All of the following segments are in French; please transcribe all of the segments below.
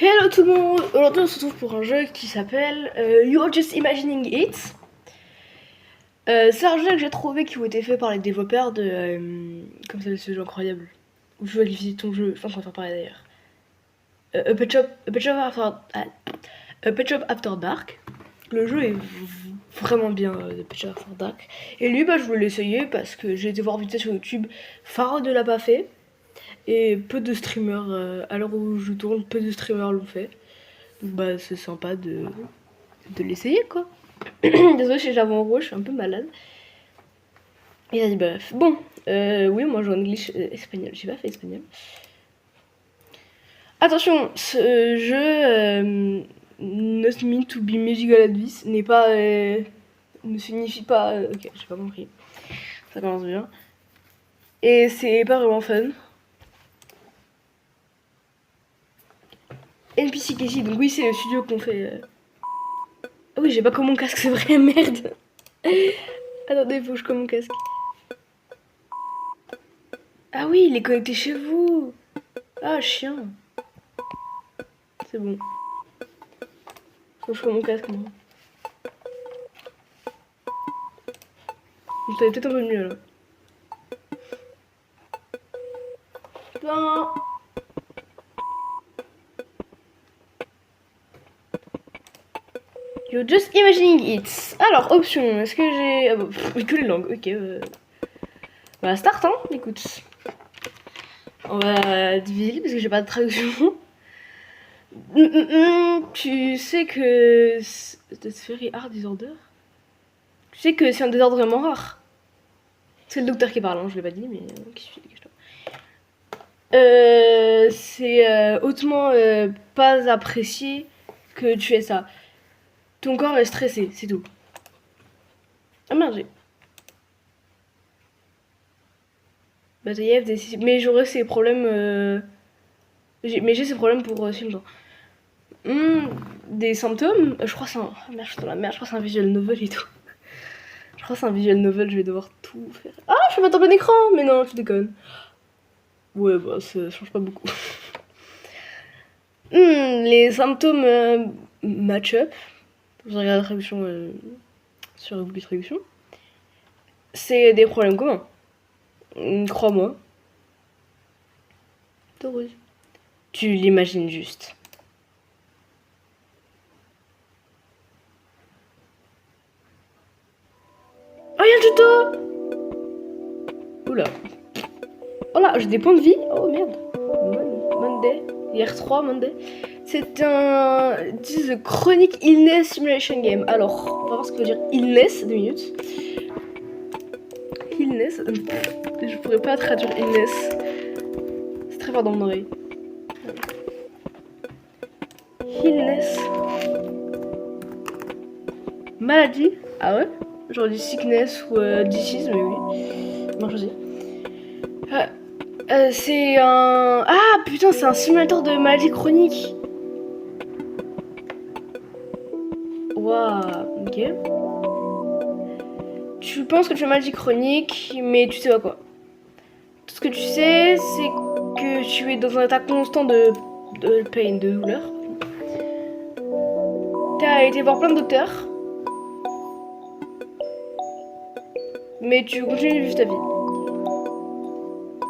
Hello tout le monde. Aujourd'hui on se retrouve pour un jeu qui s'appelle You're Just Imagining It. C'est un jeu que j'ai trouvé qui a été fait par les développeurs de... comme ça, ce jeu incroyable. Où je veux visiter ton jeu, je pense qu'on va faire pareil d'ailleurs. A Pet Shop After Dark. Le jeu est vraiment bien, de Pet Shop After Dark. Et lui, je voulais l'essayer parce que j'ai été voir vite fait sur YouTube. Pharaon ne l'a pas fait. Et peu de streamers, à l'heure où je tourne, peu de streamers l'ont fait. Donc c'est sympa de l'essayer quoi. Désolée si j'ai la voix en rouge, je suis un peu malade. Et vas-y bref. Bon, oui moi j'ai anglais espagnol, j'ai pas fait espagnol. Attention, ce jeu not meant to be musical advice n'est pas ne signifie pas ok, j'ai pas compris. Ça commence bien. Et c'est pas vraiment fun. NPC Casey, donc oui c'est le studio qu'on fait. Ah oui, j'ai pas comme mon casque, c'est vrai, merde. Attendez, faut que je comme mon casque. Ah oui, il est connecté chez vous. Ah, chien. C'est bon. Faut que je comme mon casque, moi. Vous savez peut-être un peu mieux, là. Non. You're just imagining it. Alors, option, est-ce que j'ai... Ah bah, que les langues, ok. Bah, start, hein, écoute. On va diviser parce que j'ai pas de traduction. Tu sais que... That's very hard disorder. Tu sais que c'est un désordre vraiment rare. C'est le docteur qui parle, hein, je l'ai pas dit, mais... c'est hautement pas apprécié que tu aies ça. Ton corps est stressé, c'est tout. Ah merde, bah mais j'aurais ces problèmes... Mais j'ai ces problèmes pour si longtemps. Des symptômes, je crois que c'est un... Oh, merde, je suis dans la merde, je crois que c'est un visual novel et tout. Je crois que c'est un visual novel, je vais devoir tout faire. Ah, je peux mettre en plein écran. Mais non, tu déconnes. Ouais, bah ça change pas beaucoup. Les symptômes match-up. Je regarde la traduction sur Google Traduction. C'est des problèmes communs. Crois-moi. Heureuse. Tu l'imagines juste. Oh, y'a le tuto. Oula. Oh là, j'ai des points de vie. Oh merde. Monday. Hier 3, Monday. C'est un... This Chronic Illness Simulation Game. Alors, on va voir ce que veut dire illness, 2 minutes. Illness, je pourrais pas traduire illness. C'est très fort dans mon oreille. Illness. Maladie. Ah ouais. Genre du sickness ou disease, mais oui. Bien choisi. C'est un... Ah putain, c'est un simulateur de maladie chronique. Waouh, ok. Tu penses que tu as une maladie chronique, mais tu sais pas quoi. Tout ce que tu sais, c'est que tu es dans un état constant de pain, de douleur. T'as été voir plein de docteurs. Mais tu continues de vivre ta vie.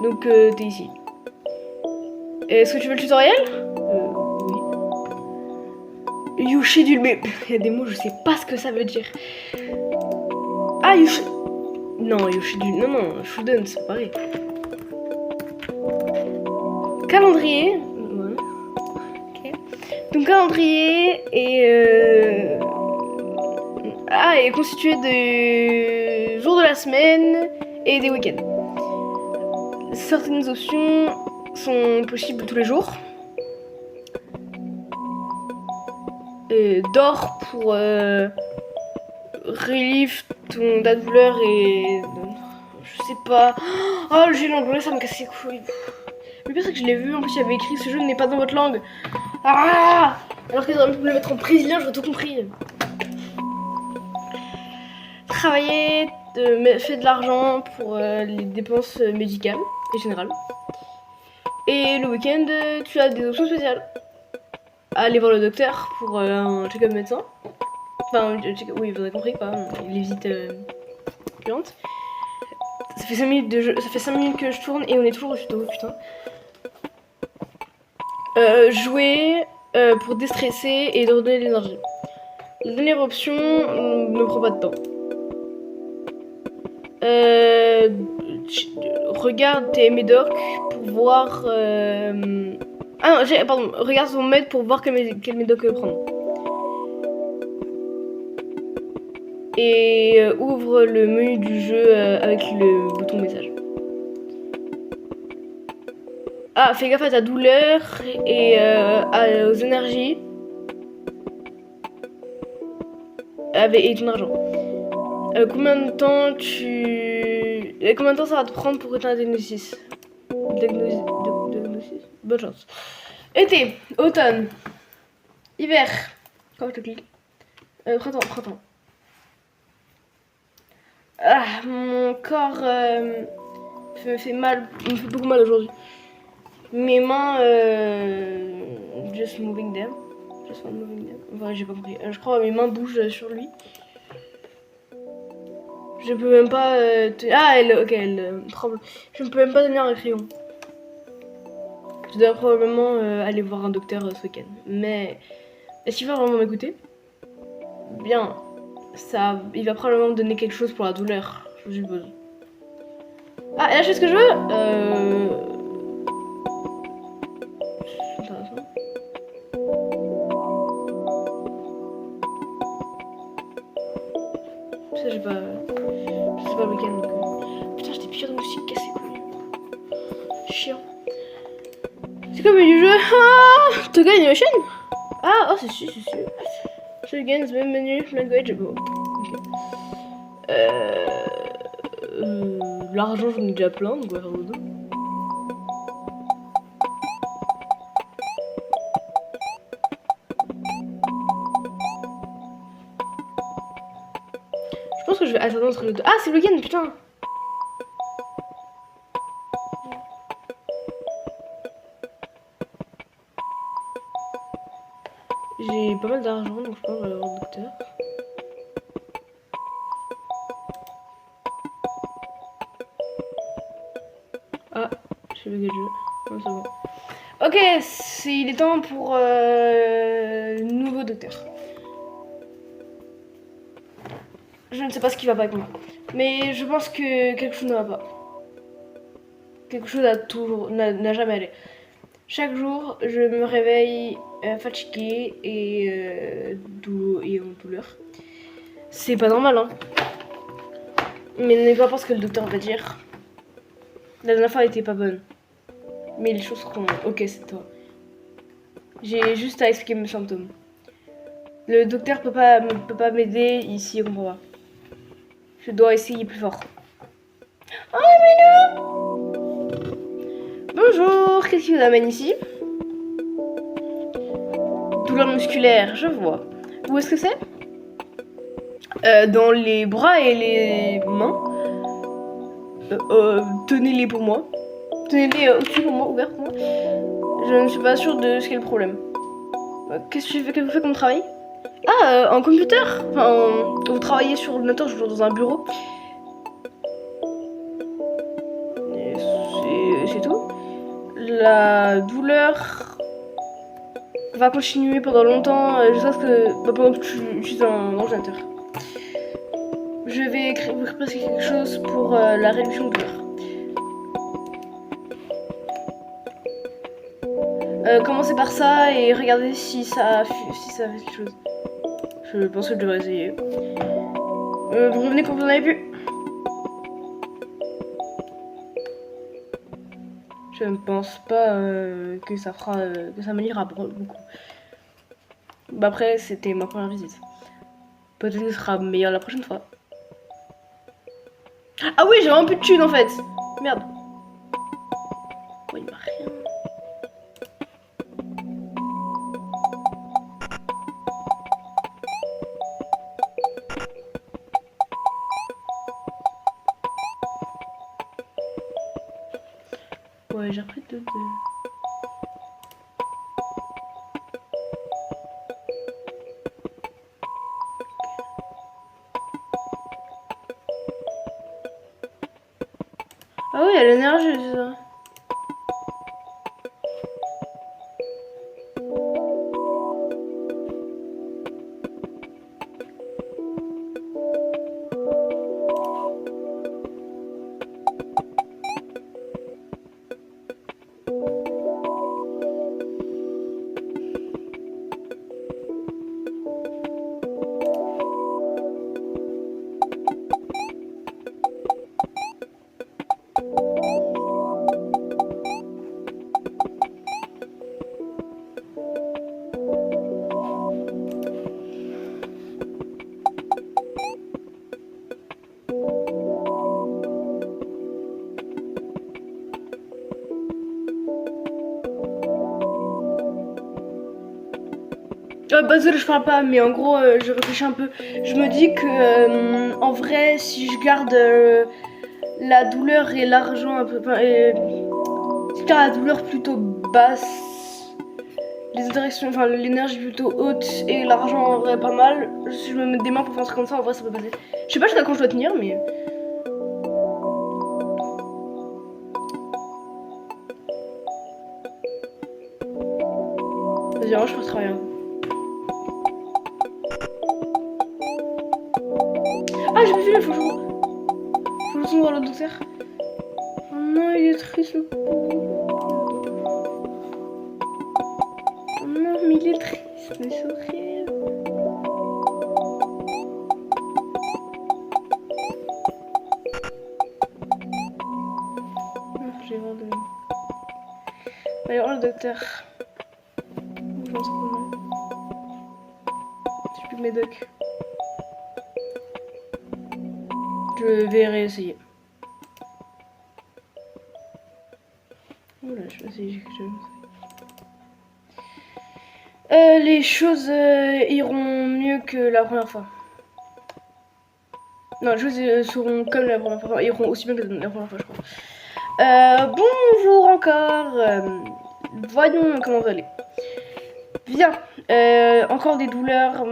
Donc t'es ici. Est-ce que tu veux le tutoriel? Oui. You schedule, mais il y a des mots, je sais pas ce que ça veut dire. Ah, you should... Non, you schedule, non, shouldn't, c'est pareil. Calendrier. Ouais. Ok. Donc calendrier est... est constitué de jours de la semaine et des week-ends. Certaines options sont possibles tous les jours. Dors pour relieve ta douleur et... Je sais pas... Oh, j'ai l'anglais, ça me casse les couilles. Le pire c'est que je l'ai vu, en plus il y avait écrit ce jeu n'est pas dans votre langue. Ah, alors qu'ils auraient pu le mettre en brésilien, j'aurais tout compris. Travailler, fait de l'argent pour les dépenses médicales et générales. Et le week-end, tu as des options spéciales. aller voir le docteur pour un check-up médecin. Enfin, oui, vous avez compris quoi, les visites clientes. Ça fait 5 minutes de jeu, ça fait 5 minutes que je tourne et on est toujours au tuto, putain. Jouer pour déstresser et de redonner de l'énergie. La dernière option ne prend pas de temps. Regarde tes médocs pour voir. Ah non, pardon, regarde son maître pour voir quel médoc prendre. Et ouvre le menu du jeu avec le bouton message. Ah, fais gaffe à ta douleur et aux énergies. Et ton argent. Combien de temps ça va te prendre pour éteindre un diagnostic? Diagnostic. Bonne chance. Été, automne, hiver. Quand je te clique. Printemps. Ah, mon corps me fait mal, me fait beaucoup mal aujourd'hui. Mes mains, just moving them. Enfin, j'ai pas compris. Je crois que mes mains bougent sur lui. Je peux même pas. Ah, elle tremble. Je ne peux même pas tenir un crayon. Je dois probablement aller voir un docteur ce week-end. Mais est-ce qu'il va vraiment m'écouter? Bien. Il va probablement me donner quelque chose pour la douleur, je suppose. Ah, et là, je fais ce que je veux. Intéressant. Ça, j'ai pas. C'est pas le week-end donc. Putain, j'ai des piqûres de moustiques cassées, quoi. Chiant. C'est comme du jeu. Ah, to gain your chaîne. Ah, oh, c'est sûr. So again, the main menu, language. Bon. Ok. L'argent, j'en ai déjà plein, donc on va faire le dos. Je pense que je vais alterner entre les deux. Ah, c'est le week-end, putain! J'ai pas mal d'argent, donc je pense que je vais aller voir le docteur. Ah, j'ai bugué le jeu. Non, c'est bon. Ok, il est temps pour nouveau docteur. Je ne sais pas ce qui va pas avec moi. Mais je pense que quelque chose ne va pas. Quelque chose n'a jamais allé. Chaque jour, je me réveille fatiguée et en douleur. C'est pas normal, hein. Mais ne pas ce que le docteur va dire. La dernière fois, elle était pas bonne. Mais les choses seront... Ok, c'est toi. J'ai juste à expliquer mes symptômes. Le docteur peut pas m'aider ici, il comprend pas. Je dois essayer plus fort. Oh, mais non! Bonjour, qu'est-ce qui vous amène ici? Douleur musculaire, je vois. Où est-ce que c'est? Dans les bras et les mains. Tenez-les pour moi. Tenez-les aussi pour moi, ouverts pour moi. Je ne suis pas sûre de ce qu'est le problème. Qu'est-ce que vous faites comme travail? Ah, en computer? Enfin, vous travaillez sur l'ordinateur, je suis dans un bureau. C'est tout. La douleur va continuer pendant longtemps, jusqu'à ce que pendant que je suis un ordinateur. Je vais vous presque quelque chose pour la réduction de douleur. Commencez par ça et regardez si ça fait quelque chose. Je pense que je devrais essayer. Vous revenez quand vous en avez vu. Je ne pense pas que ça m'ira beaucoup. Bah après, c'était ma première visite. Peut-être que ce sera meilleur la prochaine fois. Ah oui, j'ai vraiment plus de thunes en fait. Merde. Oh, il m'a rien. Ouais, j'ai repris deux. Ah oui, il y a l'énergie, c'est ça. Bah désolé, je parle pas, mais en gros, je réfléchis un peu. Je me dis que, en vrai, si je garde la douleur et l'argent un peu, enfin, si je garde la douleur plutôt basse, les interactions, enfin l'énergie plutôt haute et l'argent en vrai pas mal, si je me mets des mains pour faire un truc comme ça, en vrai ça peut passer. Je sais pas jusqu'à quand je dois tenir, mais. Vas-y, alors je ferai rien. Ah, j'ai pas vu là, faut que je voir le docteur. Oh non, il est triste le pauvre. Oh non, mais il est triste, mais c'est horrible. Je vais voir de. Allez, voir le docteur. Je pense que j'ai plus que mes docs. Je vais réessayer. Oula, je vais essayer quelque chose. Les choses iront mieux que la première fois. Non, les choses seront comme la première fois. Iront aussi bien que la première fois, je crois. Bonjour encore. Voyons comment vous allez. Bien. Encore des douleurs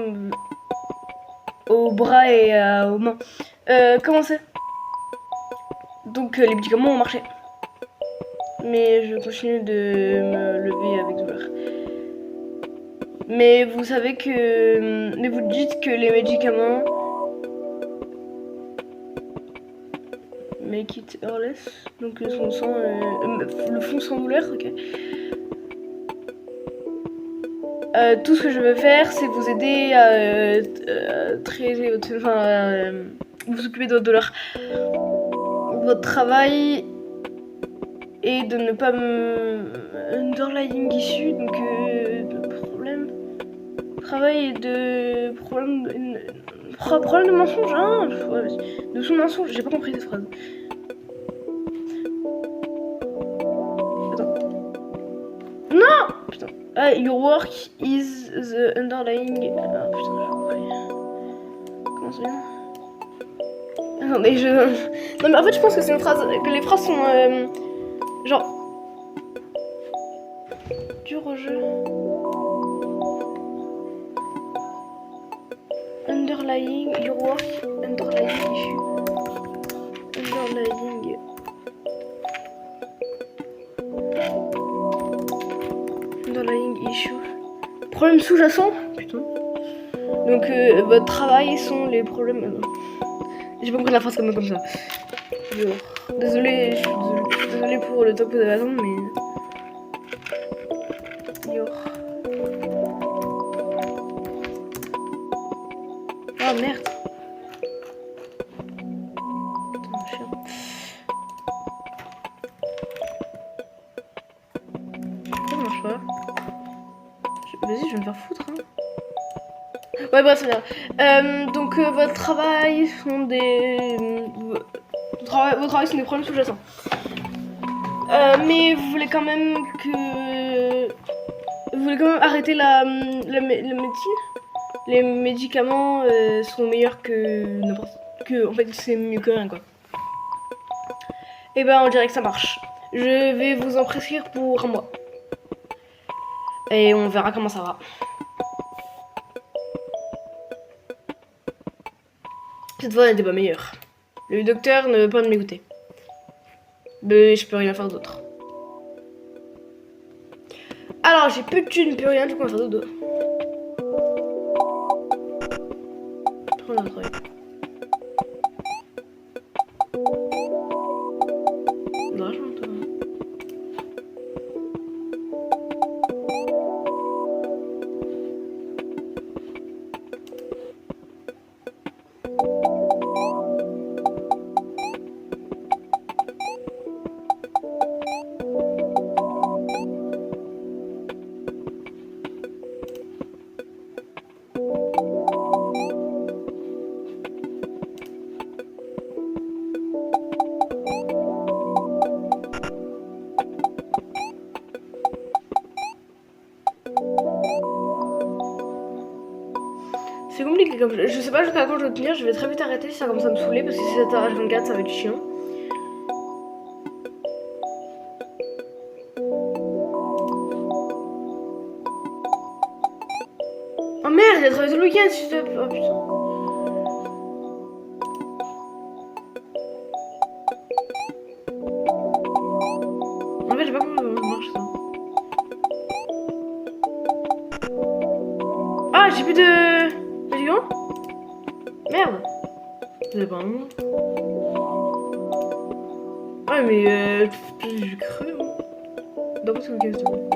aux bras et aux mains. Comment c'est? Donc les médicaments ont marché. Mais je continue de me lever avec douleur. Mais vous savez que... Mais vous dites que les médicaments... Make it hairless. Donc son sang... le fond sans douleur, ok. Tout ce que je veux faire, c'est vous aider à vous occuper de votre douleur. Votre travail est de ne pas me... Underlying issue, donc travail et de problème de mensonge, hein, de son mensonge, j'ai pas compris cette phrase. Attends. Non, putain. Your work is the underlying. Ah putain, j'ai compris. Comment ça vient? Attendez, non mais en fait je pense que c'est une phrase, que les phrases sont genre dur au jeu. Underlying, your work, underlying issue. Underlying issue. Problème sous-jacent? Putain. Donc votre travail sont les problèmes... J'ai pas compris la phrase comme ça. Désolé, je suis désolée pour le temps que vous avez attendre, mais... Ah merde. Attends, chien. Ça marche pas. Vas-y, je vais me faire foutre. Hein. Ouais, bref, c'est bien. Donc, votre travail sont des... Vos travail sont des problèmes sous-jacents. Mais vous voulez quand même que... Vous voulez quand même arrêter la médecine? Les médicaments sont meilleurs que n'importe... En fait, c'est mieux que rien, quoi. Et ben, on dirait que ça marche. Je vais vous en prescrire pour un mois. Et on verra comment ça va. Cette fois, elle n'était pas meilleure. Le docteur ne veut pas m'écouter. Mais je peux rien faire d'autre. Alors, j'ai plus de thunes, plus rien, du coup, on va faire dodo. On a travaillé. Vachement, toi. C'est compliqué comme je sais pas jusqu'à quand je vais tenir, je vais très vite arrêter si ça commence à me saouler parce que si c'est à H24 ça va être chiant. Oh merde, j'ai travaillé tout le week-end si je... Oh putain. En fait j'ai pas compris comment ça marche ça. Ah j'ai plus de... Fatigant. Merde. C'est pas un nom. Ouais mais j'ai cru. Dormir tout le week-end s'il te plaît.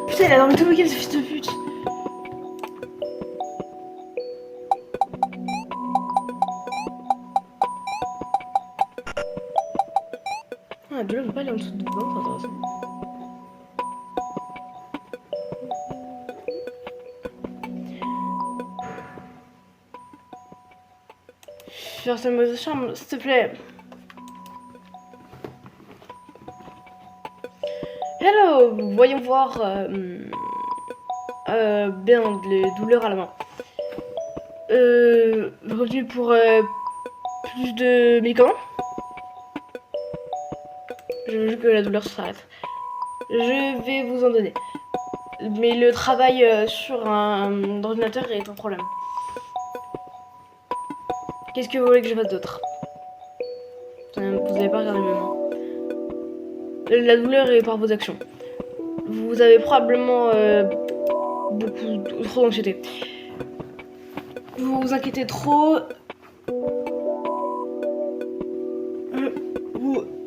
Putain il a dormi tout le week-end ce fils de pute. Ah de là je peux pas aller en dessous de 20, c'est intéressant. Faire ce mot de chambre, s'il te plaît. Hello, voyons voir bien les douleurs à la main. Revenu pour plus de médicaments. Je veux juste que la douleur s'arrête. Je vais vous en donner. Mais le travail sur un ordinateur est un problème. Qu'est-ce que vous voulez que je fasse d'autre? Vous n'avez pas regardé mes mains. La douleur est par vos actions. Vous avez probablement beaucoup trop d'anxiété. Vous vous inquiétez trop.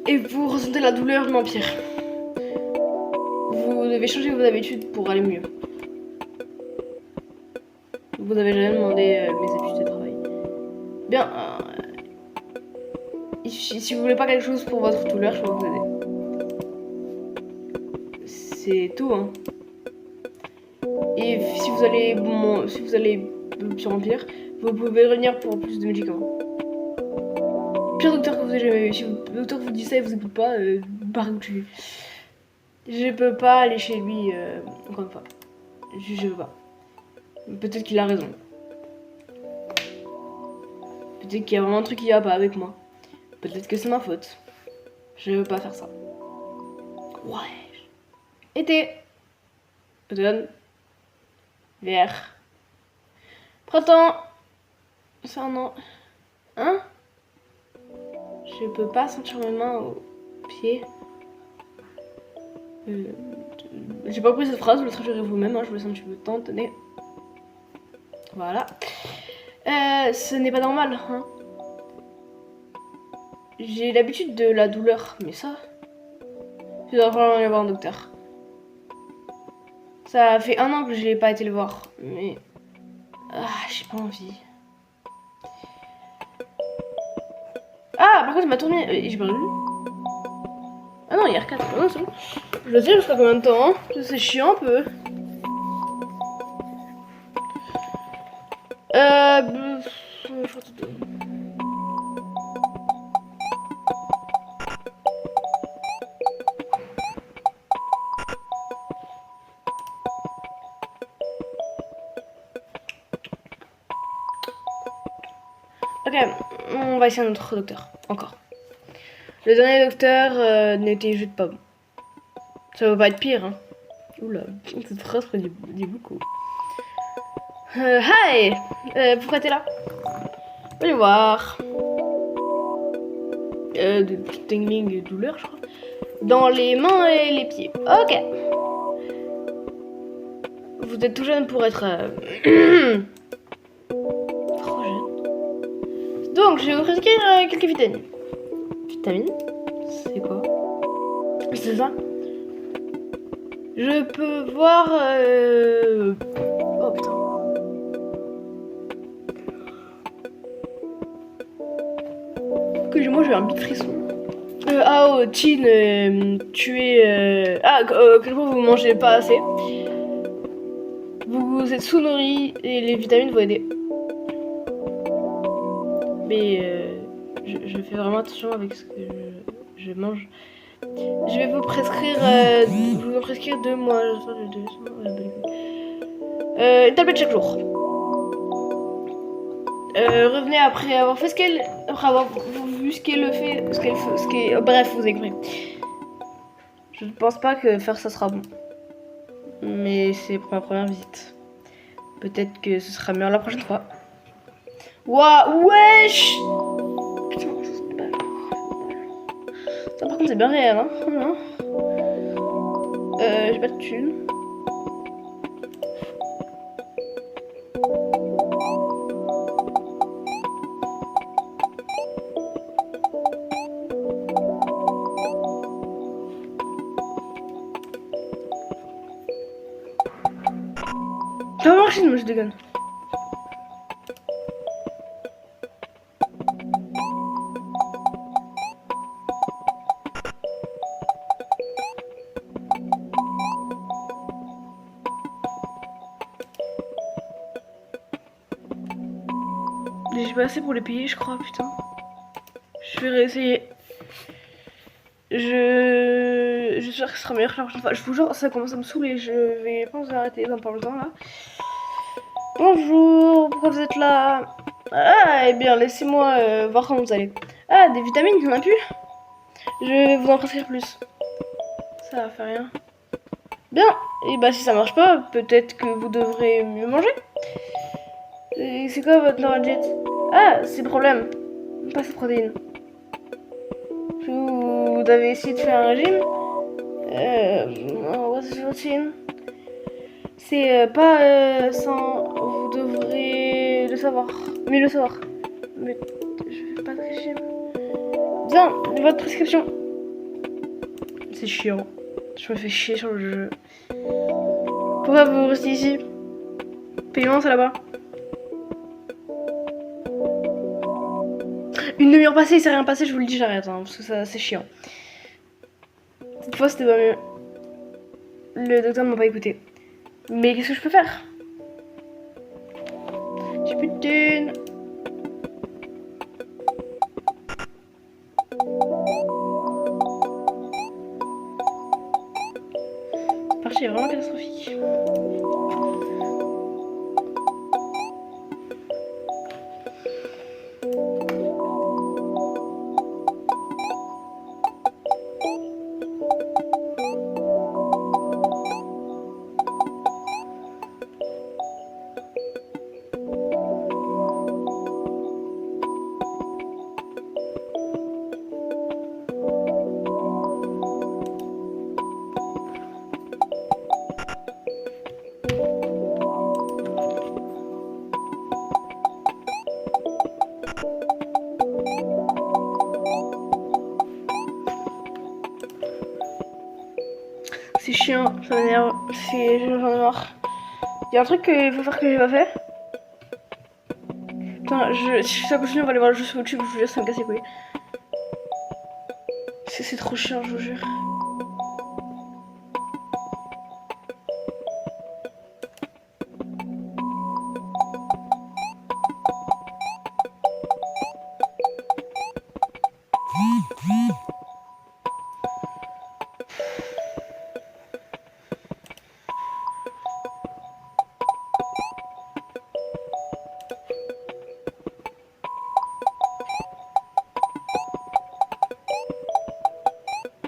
Et vous ressentez la douleur m'empire. Vous devez changer vos habitudes pour aller mieux. Vous n'avez jamais demandé mes habitudes de travail. Bien. Si vous voulez pas quelque chose pour votre douleur, je peux vous aider. C'est tout, hein. Et si vous allez de pire en pire, vous pouvez revenir pour plus de médicaments. Pire docteur que vous avez jamais vu. Si le docteur vous dit ça et vous écoute pas, par où tu... Je peux pas aller chez lui encore une fois. Je peux pas. Peut-être qu'il a raison. Peut-être qu'il y a vraiment un truc qui va pas avec moi. Peut-être que c'est ma faute. Je veux pas faire ça. Ouais. Été. Automne. Hiver. Printemps. C'est un an. Hein? Je peux pas sentir mes mains aux pieds. J'ai pas compris cette phrase, vous le traduirez vous-même, hein, je vous laisse un petit peu de temps, tenez. Voilà. Ce n'est pas normal, hein. J'ai l'habitude de la douleur, mais ça... Je dois vraiment aller voir un docteur. Ça fait 1 an que je n'ai pas été le voir, mais... Ah, j'ai pas envie. Ah, par contre, il m'a tourné... J'ai perdu. Ah non, il y a R4. Ah non, c'est bon. Je le sais jusqu'à combien de temps, hein. C'est chiant un peu. Ok, on va essayer un autre docteur. Encore. Le dernier docteur n'était juste pas bon. Ça va pas être pire, hein. Oula, cette phrase dit beaucoup. Hi! Pourquoi t'es là? Voyons voir. de tingling et douleur, je crois. Dans les mains et les pieds. Ok. Vous êtes tout jeune pour être... trop jeune. Donc, je vais vous prescrire quelques vitamines. Vitamines? C'est quoi? C'est ça? Je peux voir... Oh putain. Que moi j'ai un big frisson. Chin, tu es... quelquefois vous mangez pas assez. Vous êtes sous-nourri et les vitamines vont aider. Mais je fais vraiment attention avec ce que je mange. Je vais vous prescrire, je vais vous prescrire 2 mois. Une tablette chaque jour. Revenez après avoir fait après avoir vu ce qu'elle fait, bref, vous avez compris. Je ne pense pas que faire ça sera bon. Mais c'est pour ma première visite. Peut-être que ce sera meilleur la prochaine fois. Waouh, wesh! Putain, ça par contre c'est bien réel, hein. J'ai pas de thunes. Ça va marcher, moi je déconne. J'ai pas assez pour les payer, je crois, putain. Je vais réessayer. J'espère que ce sera meilleur que la prochaine fois. Je vous jure, ça commence à me saouler. Je vais pas vous arrêter dans pas longtemps là. Bonjour, pourquoi vous êtes là? Ah, eh bien, laissez-moi voir comment vous allez. Ah, des vitamines, il y en a plus? Je vais vous en prescrire plus. Ça va faire rien. Bien, et bah si ça marche pas, peut-être que vous devrez mieux manger. C'est quoi votre Noralgite? Ah, c'est le problème. Pas cette protéine. Vous avez essayé de faire un régime? What's your routine? C'est pas sans... Vous devrez le savoir. Mais le savoir. Mais je fais pas de régime. Bien, votre prescription. C'est chiant. Je me fais chier sur le jeu. Pourquoi vous restez ici? Paiement, c'est là-bas. Une demi-heure passée, il s'est rien passé, je vous le dis, j'arrête, hein, parce que ça, c'est chiant. Cette fois, c'était pas mieux. Le docteur m'a pas écouté. Mais qu'est-ce que je peux faire? J'ai plus de thunes. Cette partie est vraiment catastrophique. C'est chiant, ça m'énerve, j'en ai marre. Il y a un truc qu'il faut faire que j'ai pas fait. Putain, si ça continue, on va aller voir le jeu sur YouTube, je vous jure, ça me casse les couilles. C'est trop chiant, je vous jure.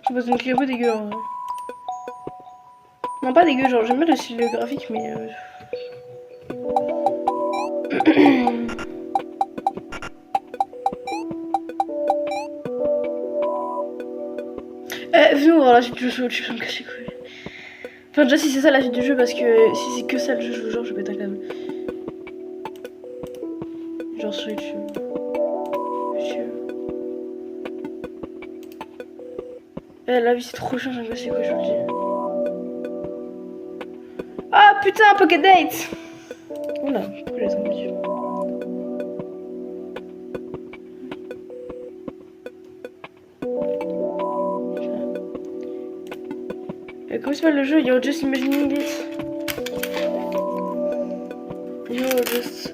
Je passe une clé un peu dégueu en vrai. Non, pas dégueu, genre j'aime bien le style graphique, mais. voir la suite du jeu, tu vas me cacher les couilles. Enfin, déjà, si c'est ça la suite du jeu, parce que si c'est que ça le jeu, je vous jure, je vais péter un câble. Genre sur YouTube. Eh, la vie, c'est trop chiant, j'aime pas c'est quoi, je vous le dis. Ah putain, Pocket Date! Oula, pourquoi j'ai tombé? Comment s'appelle le jeu? You're just imagining it. You're just...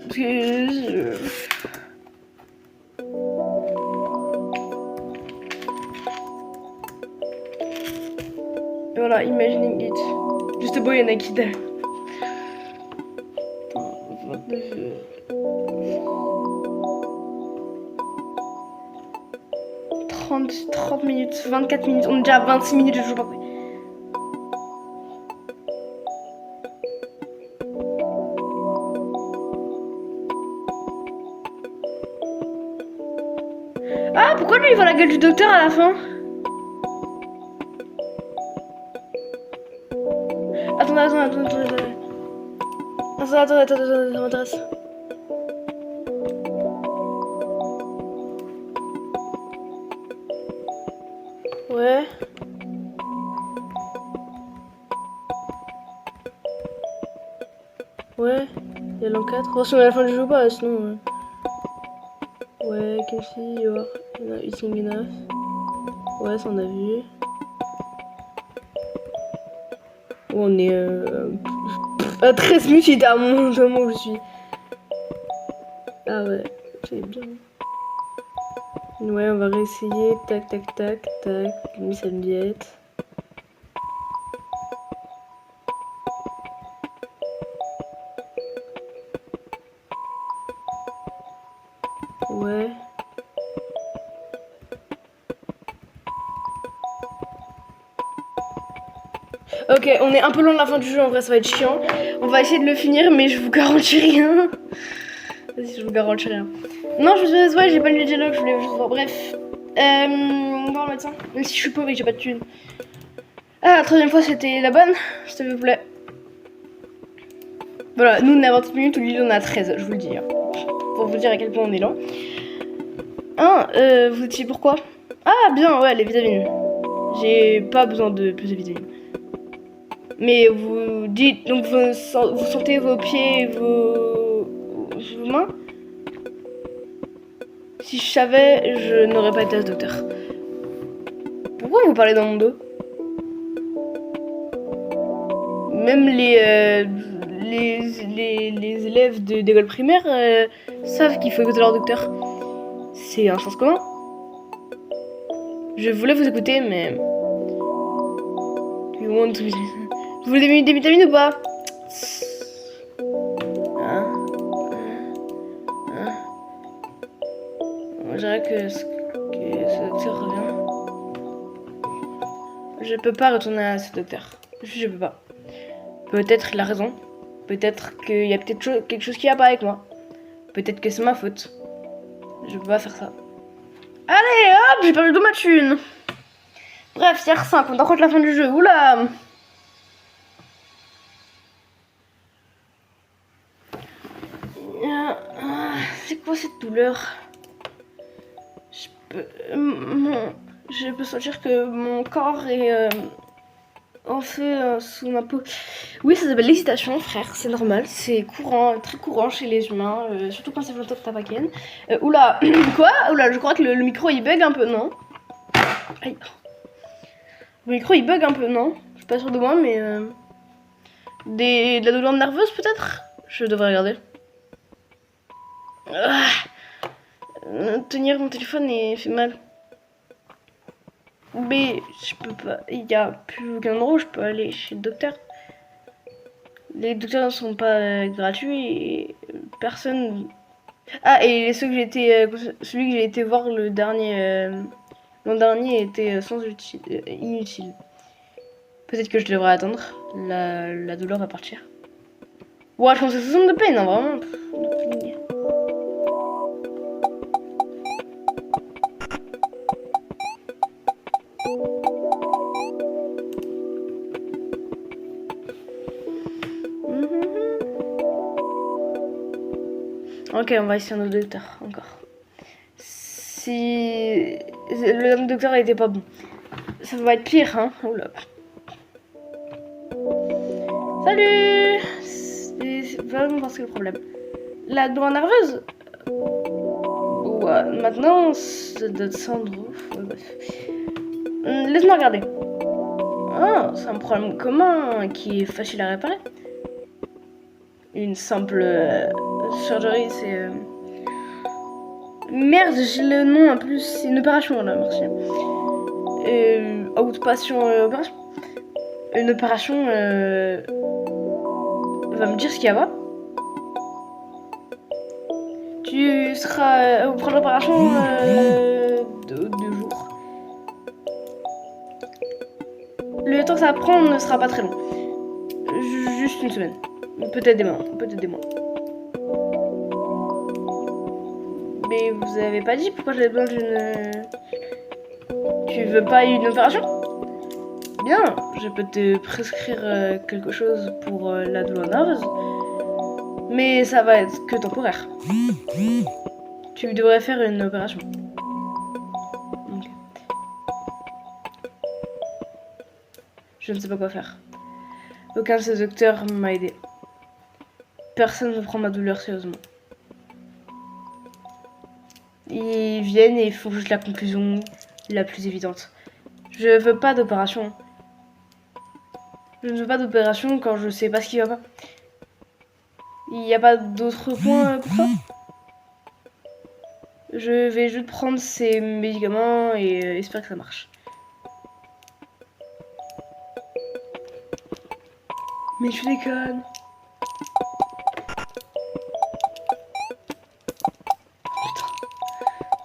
Voilà, imagining it. Just a boy and a kid. Attends, 29... 30 minutes, 24 minutes, on est déjà à 26 minutes, je joue pas. Ah, pourquoi lui il voit la gueule du docteur à la fin? Attends, ça m'intéresse. Ouais. Ouais, il y a l'enquête. Oh, si on est à la fin du jeu ou pas, sinon... Ouais, can see you are not eating enough. Ouais, ça on a vu. Oh, on est à 13 minutes, il était à mon moment où je suis. Ah ouais, c'est bien. Ouais, on va réessayer. Tac, tac, tac, tac. Mis sa miette. Ouais. Ok, on est un peu loin de la fin du jeu, en vrai ça va être chiant. On va essayer de le finir, mais je vous garantis rien. Vas-y, je vous garantis rien. Non, je suis ouais, j'ai pas lu le dialogue, je voulais juste voir. Bref. On va remettre ça. Même si je suis pauvre et que j'ai pas de thunes. Ah, la troisième fois c'était la bonne, s'il vous plaît. Voilà, nous on est à 28 minutes, lui on est à 13, je vous le dis. Hein. Pour vous dire à quel point on est lent. Vous étiez pourquoi? Ah, bien, ouais, les vitamines. J'ai pas besoin de plus de vitamines. Mais vous dites, donc vous sentez vos pieds et vos mains? Si je savais, je n'aurais pas été à ce docteur. Pourquoi vous parlez dans mon dos? Même les élèves d'école primaire savent qu'il faut écouter leur docteur. C'est un sens commun. Je voulais vous écouter, mais... Vous voulez des vitamines ou pas? On dirait que ce docteur revient. Je peux pas retourner à ce docteur. Je peux pas. Peut-être il a raison. Peut-être qu'il y a quelque chose qui va pas avec moi. Peut-être que c'est ma faute. Je peux pas faire ça. Allez, hop, j'ai perdu de ma thune. Bref, c'est R5, on approche la fin du jeu. Oula! C'est quoi cette douleur? Je peux sentir que mon corps est en feu sous ma peau. Oui, ça s'appelle l'excitation, frère, c'est normal, c'est courant, très courant chez les humains, surtout quand c'est longtemps que t'as pas ken. Oula, quoi? Oula, je crois que le micro il bug un peu, non? Aïe. Le micro il bug un peu, non? Je suis pas sûre de moi, mais... de la douleur nerveuse peut-être? Je devrais regarder. Tenir mon téléphone et fait mal. Mais je peux pas. Il n'y a plus aucun endroit où je peux aller chez le docteur. Les docteurs ne sont pas gratuits et personne. Ah, et celui que j'ai été voir le dernier. L'an dernier était sans inutile. Peut-être que je devrais attendre. La douleur va partir. Ouais, je pense que c'est 60 de peine, hein, vraiment. Ok, on va essayer un autre docteur, encore. Si le docteur était pas bon, ça va être pire, hein. Oula. Salut. C'est vraiment parce que le problème. La douleur nerveuse. Ouais, maintenant, ça doit être Sandro. Ouais, bref. Laisse-moi regarder. Ah, c'est un problème commun qui est facile à réparer. Une simple surgery, c'est... Merde, j'ai le nom en plus. C'est une opération là, merci. Outpatient opération. Une opération va me dire ce qu'il y a pas. Tu seras pour l'opération 2 jours. Le temps que ça va prendre ne sera pas très long. Juste une semaine. Peut-être des mois. Peut-être des mois. Mais vous avez pas dit pourquoi j'avais besoin d'une... Tu veux pas une opération? Bien, je peux te prescrire quelque chose pour la douleur nerveuse. Mais ça va être que temporaire. Tu devrais faire une opération. Okay. Je ne sais pas quoi faire. Aucun de ces docteurs m'a aidé. Personne ne prend ma douleur sérieusement. Ils viennent et font juste la conclusion la plus évidente. Je veux pas d'opération. Je ne veux pas d'opération quand je sais pas ce qui va pas. Il n'y a pas d'autre point pour toi? Je vais juste prendre ces médicaments et espérer que ça marche. Mais tu déconnes.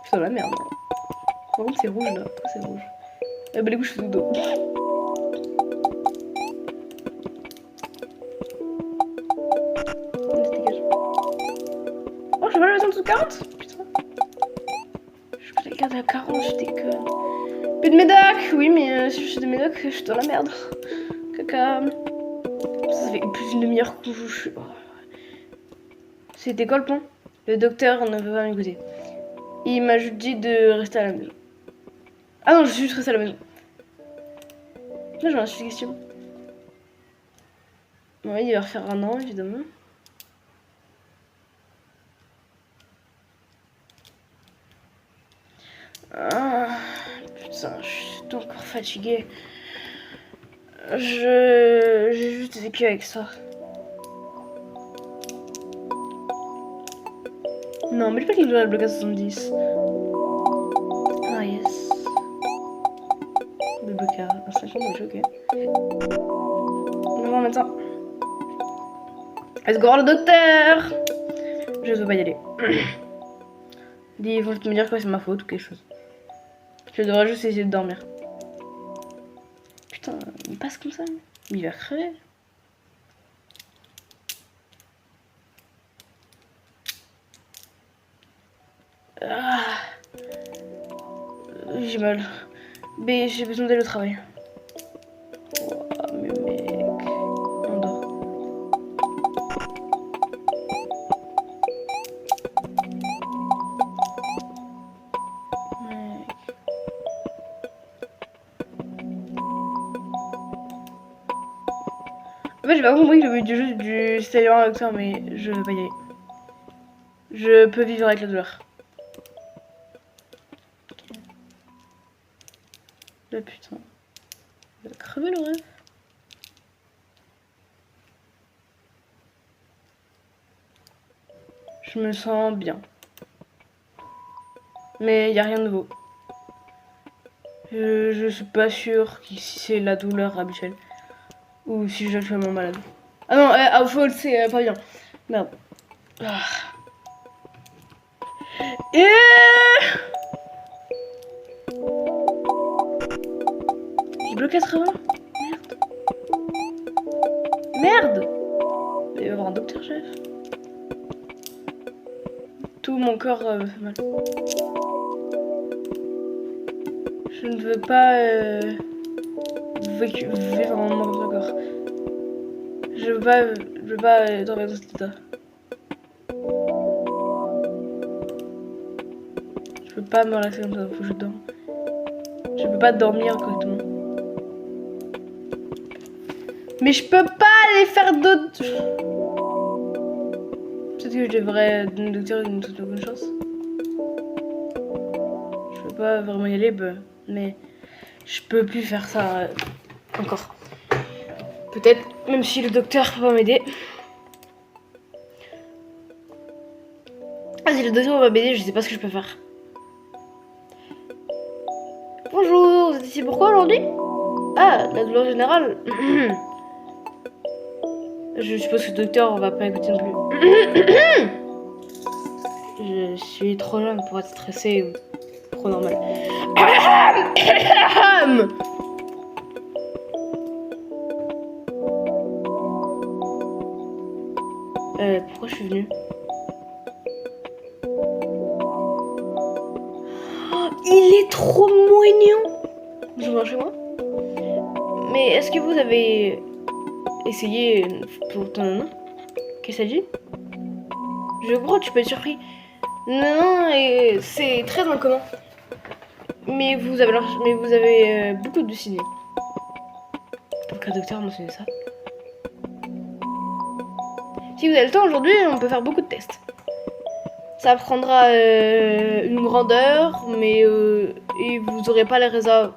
Putain la merde. Par contre c'est rouge là. Pourquoi c'est rouge? Ah bah les coups je fais dodo. Oh je vais pas le mettre en dessous de 40. Putain. Je peux la garder à 40, je déconne. Plus de médoc. Oui mais si je fais de médoc je suis dans la merde. Caca. Ça fait plus d'une demi-heure que je suis... C'était quoi le point? Le docteur ne veut pas m'écouter. Il m'a juste dit de rester à la maison. Ah non, je suis juste restée à la maison. Là, j'en ai une question. Ouais, il va refaire 1 an, évidemment. Ah, putain, je suis encore fatiguée. J'ai juste vécu avec ça. Non, mais je sais pas qu'il doit le bloc à 70. Ah, yes. Le bloc à 50, ok. Bonjour, médecin. Let's go, le docteur! Je veux pas y aller. Ils vont me dire que c'est ma faute ou quelque chose. Je devrais juste essayer de dormir. Putain, il passe comme ça. Il va crever. Ah. J'ai mal. Mais j'ai besoin d'aller au travail. Oh, mais mec. On dort. Mec. En fait, j'ai pas compris que le but du jeu c'était aller voir un docteur, mais je veux pas y aller. Je peux vivre avec la douleur. Okay. Là, putain. Il va crever le rêve. Je me sens bien. Mais il n'y a rien de nouveau. Je suis pas sûre si c'est la douleur habituelle. Ou si je suis actuellement malade. Ah non, à faute, c'est pas bien. Merde. Ah. Et... J'ai bloqué 80. Merde. Merde. Il va y avoir un docteur, chef. Tout mon corps me fait mal. Je ne veux pas vivre en mort de corps. Je veux pas dormir dans cet état. Je peux pas me relaxer comme ça, faut que je dorme. Je peux pas dormir correctement. Mais je peux pas aller faire d'autres... Peut-être que je devrais donner au docteur une toute bonne chance. Je peux pas vraiment y aller, bah, mais je peux plus faire ça encore. Peut-être, même si le docteur peut pas m'aider. Ah, si le docteur va m'aider, je sais pas ce que je peux faire. Bonjour, vous êtes ici pourquoi aujourd'hui? Ah, la douleur générale. Je suppose que le docteur va pas écouter non plus. Je suis trop jeune pour être stressée ou trop normal. Pourquoi je suis venue? Oh, il est trop mignon. Je vois chez moi. Mais est-ce que vous avez essayé pour ton nom? Qu'est-ce que ça dit? Je crois que tu peux être surpris. Non, c'est très incommun. Mais vous avez beaucoup de signes. Pourquoi le docteur a mentionné ça? Si vous avez le temps aujourd'hui, on peut faire beaucoup de tests. Ça prendra une grande heure, mais et vous aurez pas les résultats.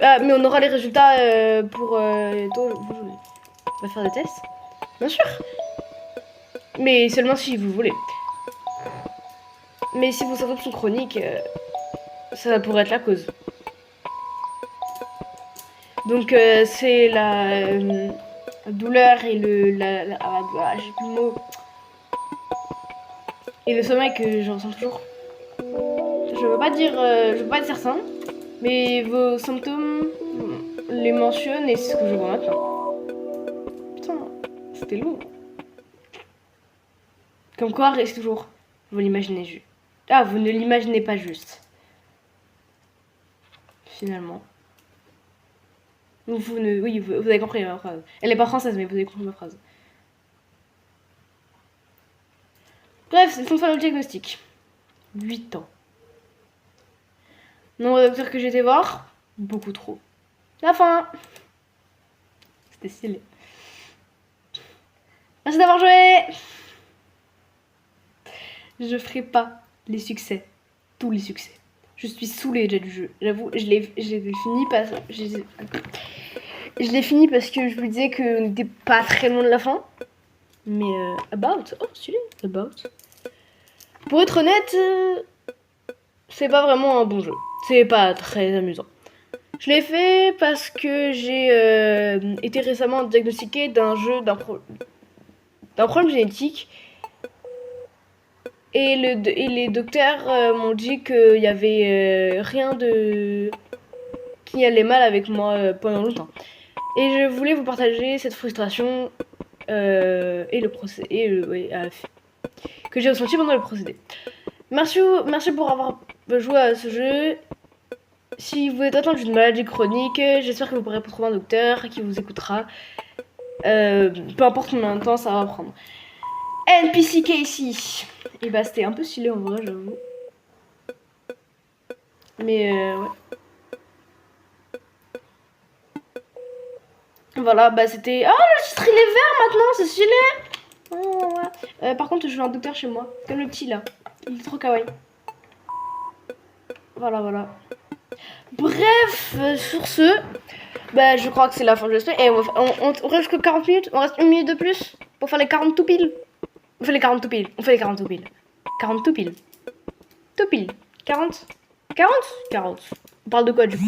Ah, mais on aura les résultats pour vous. On va faire des tests, bien sûr. Mais seulement si vous voulez. Mais si vos symptômes sont chroniques, ça pourrait être la cause. Donc c'est la douleur et j'ai plus le mot. Et le sommeil que je ressens toujours. Je veux pas dire certain, mais vos symptômes les mentionnent et c'est ce que je vois maintenant. Putain, c'était lourd. Comme quoi, reste toujours. Vous l'imaginez juste. Ah, vous ne l'imaginez pas juste. Finalement. Oui, vous avez compris ma phrase. Elle est pas française, mais vous avez compris ma phrase. Bref, c'est le temps de faire le diagnostic. 8 ans. Nombre de docteurs que j'ai été voir, beaucoup trop. La fin. C'était stylé. Merci d'avoir joué. Je ferai pas les succès. Tous les succès. Je suis saoulée déjà du jeu. J'avoue, je l'ai fini parce que je vous disais qu'on n'était pas très loin de la fin. Mais About. Oh, stylé. About. Pour être honnête, c'est pas vraiment un bon jeu. C'est pas très amusant. Je l'ai fait parce que j'ai été récemment diagnostiquée d'un problème génétique. Et les docteurs m'ont dit qu'il y avait rien qui allait mal avec moi pendant longtemps. Et je voulais vous partager cette frustration et le procédé que j'ai ressenti pendant le procédé. Merci pour avoir joué à ce jeu. Si vous êtes atteint d'une maladie chronique, j'espère que vous pourrez trouver un docteur qui vous écoutera. Peu importe combien de temps ça va prendre. NPC Casey. Et bah c'était un peu stylé en vrai, j'avoue. Mais ouais. Voilà, bah c'était... Oh, le titre il est vert maintenant, c'est stylé. Oh, ouais. Par contre, je veux un docteur chez moi. Comme le petit là. Il est trop kawaii. Voilà. Bref, sur ce, bah je crois que c'est la fin de l'esprit. Et on reste jusqu'à 40 minutes. On reste 1 minute de plus pour faire les 40 tout pile. On fait les 40 tout pile. 40 tout pile. Tout pile. 40. On parle de quoi du coup?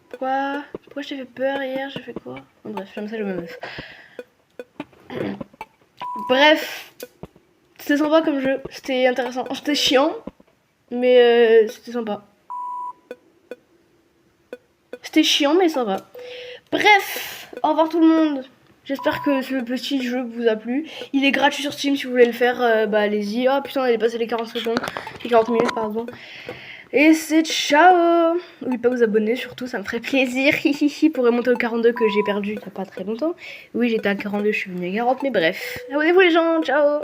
Pourquoi je t'ai fait peur hier? J'ai fait quoi? Bref, j'aime ça, je me meuf. Bref, c'était sympa comme jeu. C'était intéressant. C'était chiant, mais c'était sympa. C'était chiant, mais sympa. Bref, au revoir tout le monde. J'espère que ce petit jeu vous a plu. Il est gratuit sur Steam si vous voulez le faire. Bah allez-y. Oh putain, on est passé les 40 secondes. Les 40 minutes, pardon. Et c'est ciao. N'oubliez pas de vous abonner, surtout, ça me ferait plaisir. Pour remonter au 42 que j'ai perdu il n'y a pas très longtemps. Oui, j'étais à 42, je suis venue à 40, mais bref. Abonnez-vous les gens, ciao.